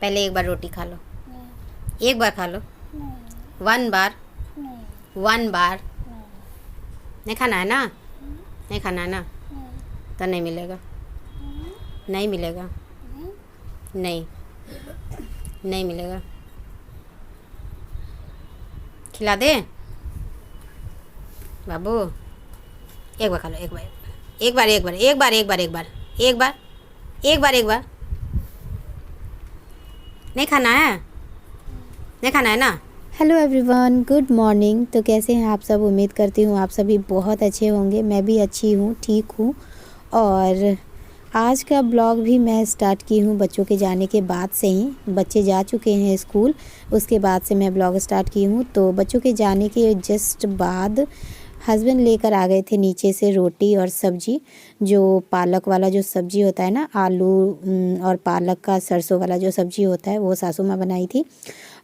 पहले एक बार रोटी खा लो। एक बार खा लो। One bar. One bar. नहीं खाना है ना? नहीं खाना है ना? तो नहीं मिलेगा। नहीं मिलेगा। नहीं, नहीं मिलेगा। खिला दे बाबू। एक बार खा लो। एक बार एक बार एक बार एक बार एक बार एक बार एक बार एक बार एक बार। नहीं खाना है? नहीं खाना है ना? Hello everyone, good morning. तो कैसे हैं आप सब? उम्मीद करती हूँ आप सभी बहुत अच्छे होंगे। मैं भी अच्छी हूँ, ठीक हूँ। और आज का ब्लॉग भी मैं स्टार्ट की हूँ बच्चों के जाने के बाद से ही। बच्चे जा चुके हैं स्कूल, उसके बाद से मैं ब्लॉग स्टार्ट की हूँ। तो बच्चों के जाने के जस्ट बाद हस्बैंड लेकर आ गए थे नीचे से रोटी और सब्जी। जो पालक वाला जो सब्जी होता है ना, आलू और पालक का सरसों वाला जो सब्जी होता है, वो सासू माँ बनाई थी।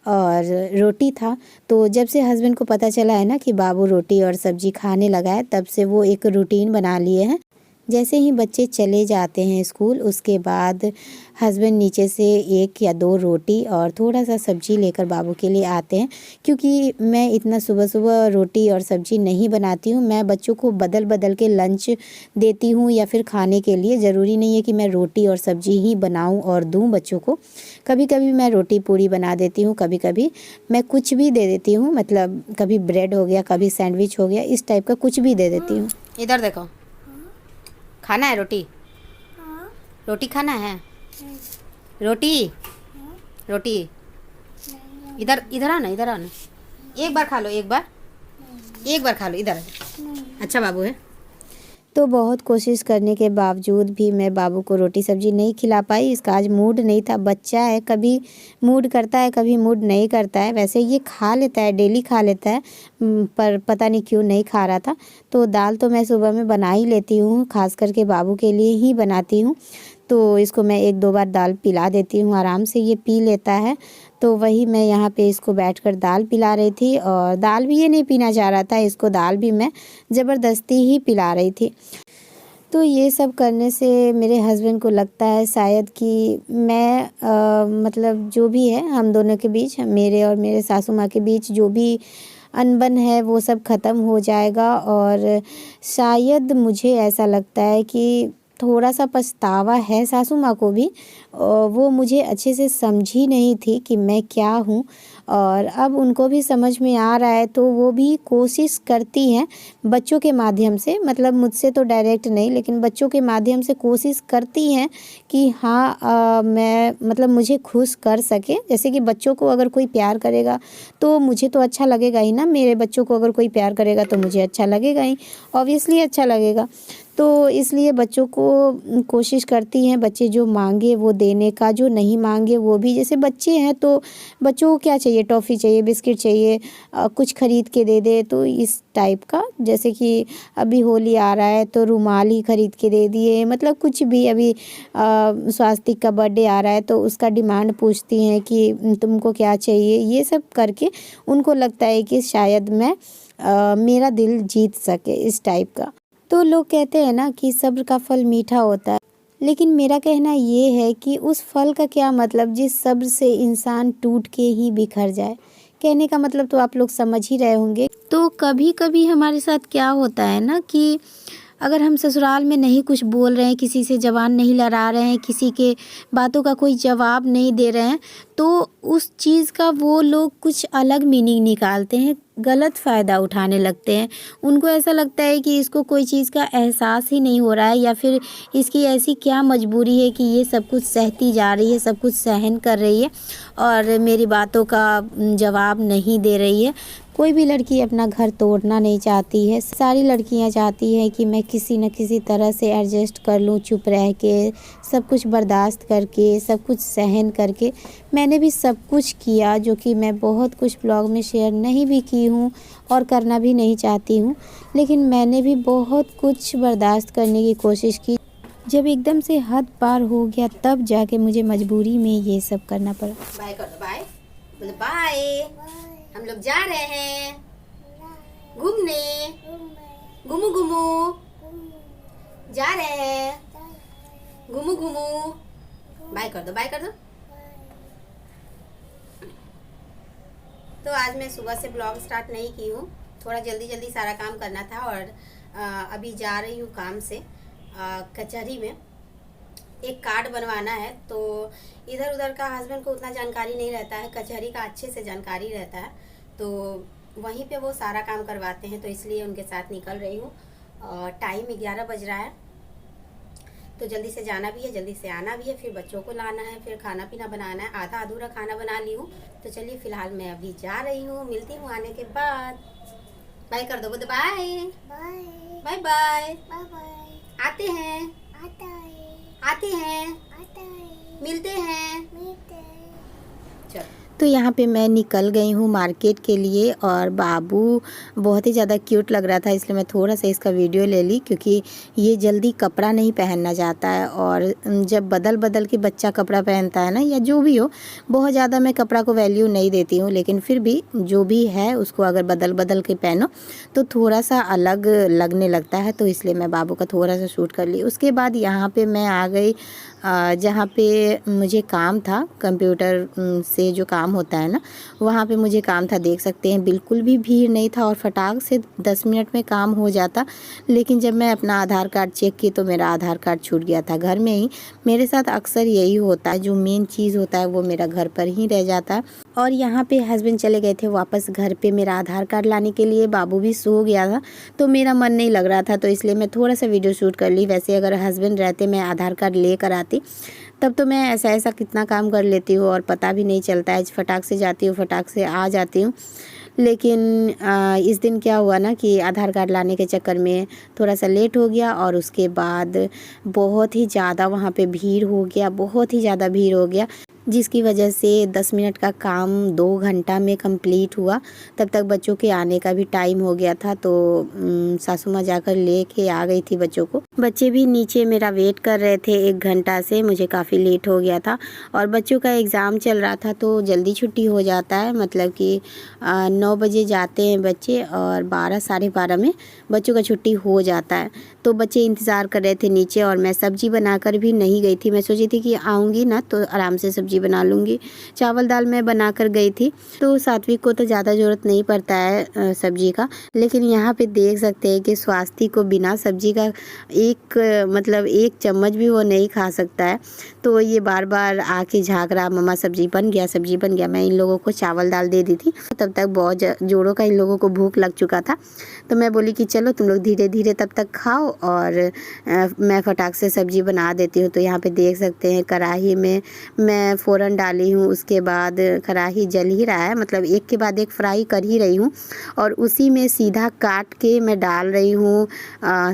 और रोटी था। तो जब से हस्बैंड को पता चला है ना कि बाबू रोटी और सब्जी खाने लगा है, तब से वो एक रूटीन बना लिए हैं। जैसे ही बच्चे चले जाते हैं स्कूल, उसके बाद हस्बैंड नीचे से 1 या 2 रोटी और थोड़ा सा सब्जी लेकर बाबू के लिए आते हैं। क्योंकि मैं इतना सुबह सुबह रोटी और सब्जी नहीं बनाती हूँ। मैं बच्चों को बदल बदल के लंच देती हूँ या फिर खाने के लिए। ज़रूरी नहीं है कि मैं रोटी और सब्जी ही बनाऊँ और दूँ बच्चों को। कभी कभी मैं रोटी पूड़ी बना देती हूँ, कभी कभी मैं कुछ भी दे देती हूँ। मतलब कभी ब्रेड हो गया, कभी सैंडविच हो गया, इस टाइप का कुछ भी दे देती हूँ। इधर देखो। खाना है रोटी? रोटी खाना है? रोटी? रोटी? इधर इधर आना, इधर आना। एक बार खा लो। एक बार एक बार खा लो। इधर अच्छा बाबू है। तो बहुत कोशिश करने के बावजूद भी मैं बाबू को रोटी सब्जी नहीं खिला पाई। इसका आज मूड नहीं था। बच्चा है, कभी मूड करता है, कभी मूड नहीं करता है। वैसे ये खा लेता है, डेली खा लेता है, पर पता नहीं क्यों नहीं खा रहा था। तो दाल तो मैं सुबह में बना ही लेती हूँ, खास करके बाबू के लिए ही बनाती हूँ। तो इसको मैं 1-2 बार दाल पिला देती हूँ, आराम से ये पी लेता है। तो वही मैं यहाँ पे इसको बैठकर दाल पिला रही थी। और दाल भी ये नहीं पीना चाह रहा था, इसको दाल भी मैं ज़बरदस्ती ही पिला रही थी। तो ये सब करने से मेरे हस्बैंड को लगता है शायद कि मैं मतलब जो भी है हम दोनों के बीच, मेरे और मेरे सासू माँ के बीच जो भी अनबन है वो सब ख़त्म हो जाएगा। और शायद मुझे ऐसा लगता है कि थोड़ा सा पछतावा है सासू माँ को भी। वो मुझे अच्छे से समझी नहीं थी कि मैं क्या हूँ, और अब उनको भी समझ में आ रहा है। तो वो भी कोशिश करती हैं बच्चों के माध्यम से, मतलब मुझसे तो डायरेक्ट नहीं, लेकिन बच्चों के माध्यम से कोशिश करती हैं कि हाँ मैं मतलब मुझे खुश कर सके। जैसे कि बच्चों को अगर कोई प्यार करेगा तो मुझे तो अच्छा लगेगा ही ना। मेरे बच्चों को अगर कोई प्यार करेगा तो मुझे अच्छा लगेगा ही, ऑब्वियसली अच्छा लगेगा। तो इसलिए बच्चों को कोशिश करती हैं बच्चे जो मांगे वो देने का, जो नहीं मांगे वो भी। जैसे बच्चे हैं तो बच्चों को क्या चाहिए, टॉफ़ी चाहिए, बिस्किट चाहिए, कुछ खरीद के दे दे, तो इस टाइप का। जैसे कि अभी होली आ रहा है तो रुमाल ही खरीद के दे दिए, मतलब कुछ भी। अभी स्वास्तिक का बर्थडे आ रहा है तो उसका डिमांड पूछती हैं कि तुमको क्या चाहिए। ये सब करके उनको लगता है कि शायद मैं मेरा दिल जीत सके, इस टाइप का। तो लोग कहते हैं ना कि सब्र का फल मीठा होता है, लेकिन मेरा कहना ये है कि उस फल का क्या मतलब जिस सब्र से इंसान टूट के ही बिखर जाए। कहने का मतलब तो आप लोग समझ ही रहे होंगे। तो कभी कभी हमारे साथ क्या होता है ना कि अगर हम ससुराल में नहीं कुछ बोल रहे हैं, किसी से ज़बान नहीं लड़ा रहे हैं, किसी के बातों का कोई जवाब नहीं दे रहे हैं, तो उस चीज़ का वो लोग कुछ अलग मीनिंग निकालते हैं, गलत फ़ायदा उठाने लगते हैं। उनको ऐसा लगता है कि इसको कोई चीज़ का एहसास ही नहीं हो रहा है, या फिर इसकी ऐसी क्या मजबूरी है कि ये सब कुछ सहती जा रही है, सब कुछ सहन कर रही है और मेरी बातों का जवाब नहीं दे रही है। कोई भी लड़की अपना घर तोड़ना नहीं चाहती है। सारी लड़कियां चाहती हैं कि मैं किसी न किसी तरह से एडजस्ट कर लूं, चुप रह के, सब कुछ बर्दाश्त करके, सब कुछ सहन करके। मैंने भी सब कुछ किया, जो कि मैं बहुत कुछ ब्लॉग में शेयर नहीं भी की हूँ और करना भी नहीं चाहती हूँ। लेकिन मैंने भी बहुत कुछ बर्दाश्त करने की कोशिश की। जब एकदम से हद पार हो गया तब जाके मुझे मजबूरी में ये सब करना पड़ा। बाय कर दो। बाय बोलो। बाय। हम लोग जा रहे हैं घूमने। घूमू घूमू। जा रहे हैं घूमू घूमू। बाय कर दो। बाय कर दो। तो आज मैं सुबह से ब्लॉग स्टार्ट नहीं की हूँ, थोड़ा जल्दी जल्दी सारा काम करना था और अभी जा रही हूँ काम से कचहरी में एक कार्ड बनवाना है। तो इधर उधर का हस्बैंड को उतना जानकारी नहीं रहता है, कचहरी का अच्छे से जानकारी रहता है, तो वहीं पे वो सारा काम करवाते हैं, तो इसलिए उनके साथ निकल रही हूँ। और टाइम 11 बज रहा है, तो जल्दी से जाना भी है, जल्दी से आना भी है, फिर बच्चों को लाना है, फिर खाना पीना बनाना है। आधा अधूरा खाना बना ली हूँ। तो चलिए फिलहाल मैं अभी जा रही हूँ, मिलती हूँ आने के बाद। बाय कर दो, Buddha bye bye bye bye. आते हैं मिलते हैं। चलो, तो यहाँ पे मैं निकल गई हूँ मार्केट के लिए और बाबू बहुत ही ज़्यादा क्यूट लग रहा था, इसलिए मैं थोड़ा सा इसका वीडियो ले ली, क्योंकि ये जल्दी कपड़ा नहीं पहनना चाहता है। और जब बदल बदल के बच्चा कपड़ा पहनता है ना, या जो भी हो, बहुत ज़्यादा मैं कपड़ा को वैल्यू नहीं देती हूँ, लेकिन फिर भी जो भी है उसको अगर बदल बदल के पहनो तो थोड़ा सा अलग लगने लगता है। तो इसलिए मैं बाबू का थोड़ा सा शूट कर ली। उसके बाद यहाँ पर मैं आ गई जहाँ पे मुझे काम था, कंप्यूटर से जो काम होता है ना, वहाँ पे मुझे काम था। देख सकते हैं बिल्कुल भी भीड़ नहीं था और फटाक से 10 मिनट में काम हो जाता। लेकिन जब मैं अपना आधार कार्ड चेक की तो मेरा आधार कार्ड छूट गया था घर में ही। मेरे साथ अक्सर यही होता है, जो मेन चीज़ होता है वो मेरा घर पर ही रह जाता है। और यहाँ पे हस्बैंड चले गए थे वापस घर पे मेरा आधार कार्ड लाने के लिए। बाबू भी सो गया था तो मेरा मन नहीं लग रहा था, तो इसलिए मैं थोड़ा सा वीडियो शूट कर ली। वैसे अगर हस्बैंड रहते, मैं आधार कार्ड लेकर आती, तब तो मैं ऐसा कितना काम कर लेती हूँ और पता भी नहीं चलता है। फटाक से जाती हूँ, फटाक से आ जाती हूँ। लेकिन इस दिन क्या हुआ ना कि आधार कार्ड लाने के चक्कर में थोड़ा सा लेट हो गया और उसके बाद बहुत ही ज़्यादा वहाँ पे भीड़ हो गया, बहुत ही ज़्यादा भीड़ हो गया, जिसकी वजह से 10 मिनट का काम 2 घंटा में कंप्लीट हुआ। तब तक बच्चों के आने का भी टाइम हो गया था, तो सासू माँ जाकर लेके आ गई थी बच्चों को। बच्चे भी नीचे मेरा वेट कर रहे थे 1 घंटा से, मुझे काफ़ी लेट हो गया था। और बच्चों का एग्ज़ाम चल रहा था तो जल्दी छुट्टी हो जाता है, मतलब कि 9 बजे जाते हैं बच्चे और 12 साढ़े 12 में बच्चों का छुट्टी हो जाता है। तो बच्चे इंतज़ार कर रहे थे नीचे और मैं सब्ज़ी बनाकर भी नहीं गई थी। मैं सोची थी कि आऊँगी ना तो आराम से सब्ज़ी बना लूँगी। चावल दाल मैं बनाकर गई थी, तो सात्विक को तो ज़्यादा ज़रूरत नहीं पड़ता है सब्ज़ी का। लेकिन यहाँ पे देख सकते हैं कि स्वास्थ्य को बिना सब्ज़ी का एक चम्मच भी वो नहीं खा सकता है। तो ये बार बार आके झाँक रहा, मम्मा सब्ज़ी बन गया, सब्ज़ी बन गया। मैं इन लोगों को चावल दाल दे दी थी, तब तक बहुत जोरों का इन लोगों को भूख लग चुका था। तो मैं बोली कि चलो तुम लोग धीरे धीरे तब तक खाओ और मैं फटाक से सब्ज़ी बना देती हूँ। तो यहाँ पे देख सकते हैं कढ़ाई में मैं फ़ौरन डाली हूँ, उसके बाद कढ़ाई जल ही रहा है, मतलब एक के बाद एक फ्राई कर ही रही हूँ। और उसी में सीधा काट के मैं डाल रही हूँ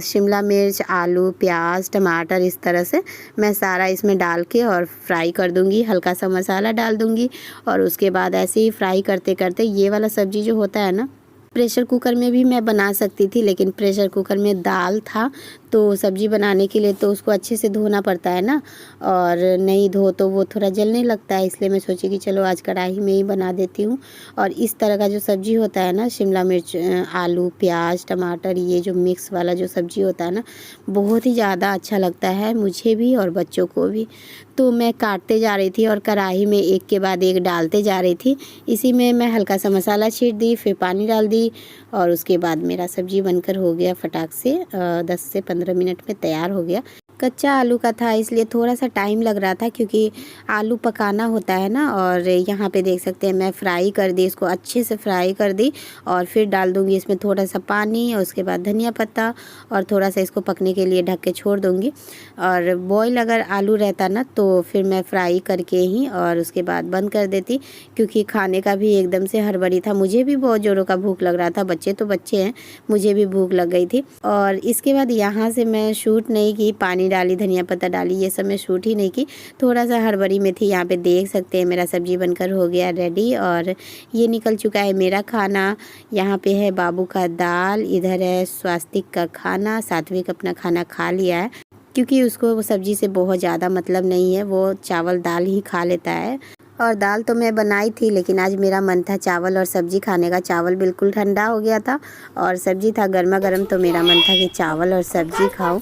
शिमला मिर्च, आलू, प्याज, टमाटर, इस तरह से मैं सारा इसमें डाल के और फ्राई कर दूँगी। हल्का सा मसाला डाल दूँगी और उसके बाद ऐसे ही फ्राई करते करते, ये वाला सब्ज़ी जो होता है ना, प्रेशर कुकर में भी मैं बना सकती थी, लेकिन प्रेशर कुकर में दाल था तो सब्ज़ी बनाने के लिए तो उसको अच्छे से धोना पड़ता है ना, और नहीं धो तो वो थोड़ा जलने लगता है। इसलिए मैं सोची कि चलो आज कढ़ाई में ही बना देती हूँ। और इस तरह का जो सब्ज़ी होता है ना, शिमला मिर्च, आलू, प्याज, टमाटर, ये जो मिक्स वाला जो सब्ज़ी होता है ना, बहुत ही ज़्यादा अच्छा लगता है मुझे भी और बच्चों को भी। तो मैं काटते जा रही थी और कढ़ाई में एक के बाद एक डालते जा रही थी। इसी में मैं हल्का सा मसाला छीट दी, फिर पानी डाल दी और उसके बाद मेरा सब्ज़ी बनकर हो गया फटाक से 10 से 15 मिनट में तैयार हो गया। कच्चा आलू का था इसलिए थोड़ा सा टाइम लग रहा था, क्योंकि आलू पकाना होता है ना। और यहाँ पे देख सकते हैं मैं फ्राई कर दी, इसको अच्छे से फ्राई कर दी और फिर डाल दूँगी इसमें थोड़ा सा पानी और उसके बाद धनिया पत्ता और थोड़ा सा इसको पकने के लिए ढक के छोड़ दूँगी। और बॉयल अगर आलू रहता ना तो फिर मैं फ्राई करके ही और उसके बाद बंद कर देती, क्योंकि खाने का भी एकदम से हड़बड़ी था। मुझे भी बहुत ज़ोरों का भूख लग रहा था, बच्चे तो बच्चे हैं, मुझे भी भूख लग गई थी। और इसके बाद यहाँ से मैं शूट नहीं की, पानी डाली, धनिया पत्ता डाली, ये सब मैं शूट ही नहीं की, थोड़ा सा हड़बड़ी में थी। यहाँ पे देख सकते हैं मेरा सब्जी बनकर हो गया रेडी और ये निकल चुका है मेरा खाना। यहाँ पे है बाबू का दाल, इधर है स्वास्तिक का खाना। सात्विक अपना खाना खा लिया है, क्योंकि उसको वो सब्जी से बहुत ज़्यादा मतलब नहीं है, वो चावल दाल ही खा लेता है। और दाल तो मैं बनाई थी, लेकिन आज मेरा मन था चावल और सब्ज़ी खाने का। चावल बिल्कुल ठंडा हो गया था और सब्ज़ी था गर्मा गर्म, तो मेरा मन था कि चावल और सब्ज़ी खाऊं।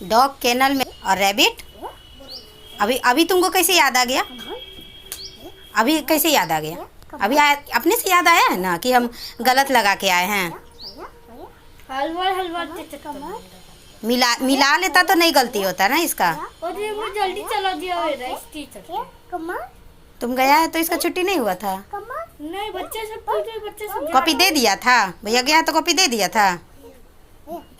डॉग केनल में और रैबिट अभी अभी तुमको कैसे याद आ गया? अभी कैसे याद आ गया? अभी अपने से याद आया है ना कि हम गलत लगा के आए हैं। मिला लेता तो नहीं गलती होता ना इसका। जल्दी चला दिया तुम गया है तो इसका छुट्टी नहीं हुआ था? नहीं, बच्चे सब कॉपी दे दिया था भैया, गया तो कॉपी दे दिया था,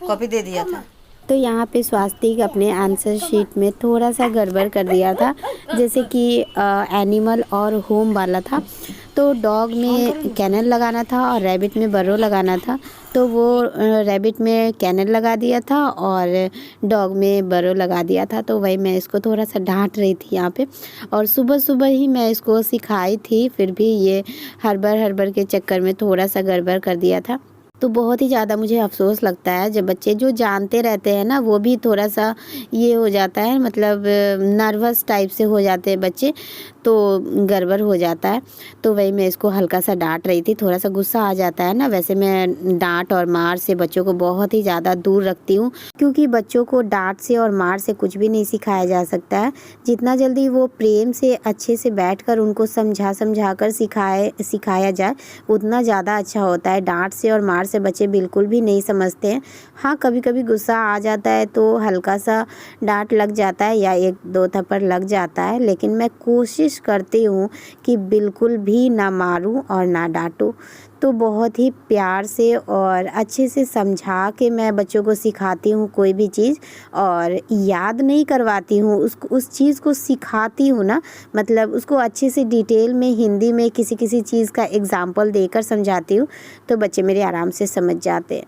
कॉपी दे दिया था। तो यहाँ पे स्वास्तिक अपने आंसर शीट में थोड़ा सा गड़बड़ कर दिया था, जैसे कि एनिमल और होम वाला था। तो डॉग में कैनल लगाना था और रैबिट में बर्रो लगाना था, तो वो रैबिट में कैनल लगा दिया था और डॉग में बर्रो लगा दिया था। तो वही मैं इसको थोड़ा सा डांट रही थी यहाँ पे, और सुबह सुबह ही मैं इसको सिखाई थी, फिर भी ये हड़बड़ के चक्कर में थोड़ा सा गड़बड़ कर दिया था। तो बहुत ही ज़्यादा मुझे अफ़सोस लगता है जब बच्चे जो जानते रहते हैं ना, वो भी थोड़ा सा ये हो जाता है, मतलब नर्वस टाइप से हो जाते हैं बच्चे, तो गड़बड़ हो जाता है। तो वही मैं इसको हल्का सा डांट रही थी, थोड़ा सा गुस्सा आ जाता है ना। वैसे मैं डांट और मार से बच्चों को बहुत ही ज़्यादा दूर रखती हूँ, क्योंकि बच्चों को डांट से और मार से कुछ भी नहीं सिखाया जा सकता है। जितना जल्दी वो प्रेम से अच्छे से बैठकर उनको समझा कर सिखाया जाए, उतना ज़्यादा अच्छा होता है। डांट से और मार से बच्चे बिल्कुल भी नहीं समझते हैं। हाँ, कभी कभी गुस्सा आ जाता है तो हल्का सा डांट लग जाता है या 1-2 थप्पड़ लग जाता है, लेकिन मैं कोशिश करती हूँ कि बिल्कुल भी ना मारूं और ना डांटूं। तो बहुत ही प्यार से और अच्छे से समझा के मैं बच्चों को सिखाती हूँ कोई भी चीज़, और याद नहीं करवाती हूँ, उस चीज़ को सिखाती हूँ ना, मतलब उसको अच्छे से डिटेल में हिंदी में किसी चीज़ का एग्जाम्पल देकर समझाती हूँ, तो बच्चे मेरे आराम से समझ जाते हैं।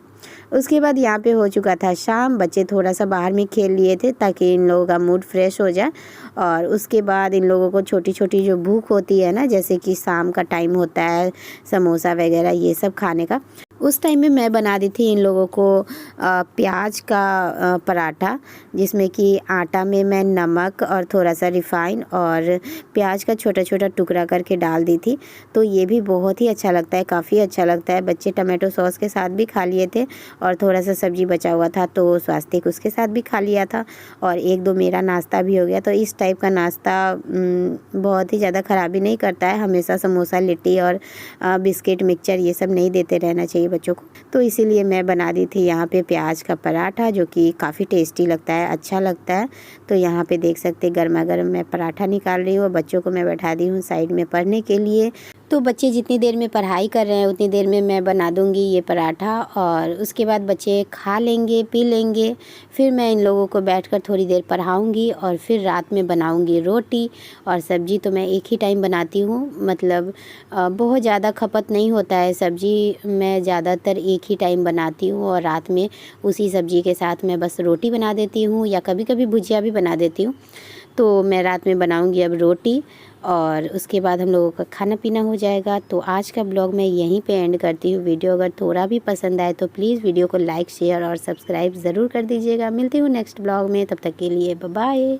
उसके बाद यहाँ पे हो चुका था शाम, बच्चे थोड़ा सा बाहर में खेल लिए थे ताकि इन लोगों का मूड फ्रेश हो जाए। और उसके बाद इन लोगों को छोटी छोटी जो भूख होती है ना, जैसे कि शाम का टाइम होता है समोसा वगैरह ये सब खाने का, उस टाइम में मैं बना दी थी इन लोगों को प्याज का पराठा, जिसमें कि आटा में मैं नमक और थोड़ा सा रिफ़ाइन और प्याज का छोटा छोटा टुकड़ा करके डाल दी थी। तो ये भी बहुत ही अच्छा लगता है, काफ़ी अच्छा लगता है। बच्चे टमाटो सॉस के साथ भी खा लिए थे और थोड़ा सा सब्ज़ी बचा हुआ था तो स्वास्तिक उसके साथ भी खा लिया था, और 1-2 मेरा नाश्ता भी हो गया। तो इस टाइप का नाश्ता बहुत ही ज़्यादा ख़राबी नहीं करता है। हमेशा समोसा, लिट्टी और बिस्किट, मिक्सचर ये सब नहीं देते रहना चाहिए बच्चों को। तो इसीलिए मैं बना दी थी यहाँ पे प्याज का पराठा, जो कि काफ़ी टेस्टी लगता है, अच्छा लगता है। तो यहाँ पे देख सकते गर्मा गर्म मैं पराठा निकाल रही हूँ, बच्चों को मैं बैठा दी हूँ साइड में पढ़ने के लिए। तो बच्चे जितनी देर में पढ़ाई कर रहे हैं उतनी देर में मैं बना दूँगी ये पराठा, और उसके बाद बच्चे खा लेंगे, पी लेंगे। फिर मैं इन लोगों को बैठकर थोड़ी देर पढ़ाऊँगी और फिर रात में बनाऊँगी रोटी और सब्ज़ी। तो मैं एक ही टाइम बनाती हूँ, मतलब बहुत ज़्यादा खपत नहीं होता है सब्ज़ी, मैं ज़्यादातर एक ही टाइम बनाती हूँ, और रात में उसी सब्ज़ी के साथ मैं बस रोटी बना देती हूँ या कभी कभी भुजिया भी बना देती हूँ। तो मैं रात में बनाऊँगी अब रोटी, और उसके बाद हम लोगों का खाना पीना हो जाएगा। तो आज का ब्लॉग मैं यहीं पे एंड करती हूँ। वीडियो अगर थोड़ा भी पसंद आए तो प्लीज़ वीडियो को लाइक, शेयर और सब्सक्राइब ज़रूर कर दीजिएगा। मिलती हूँ नेक्स्ट ब्लॉग में, तब तक के लिए बाय बाय।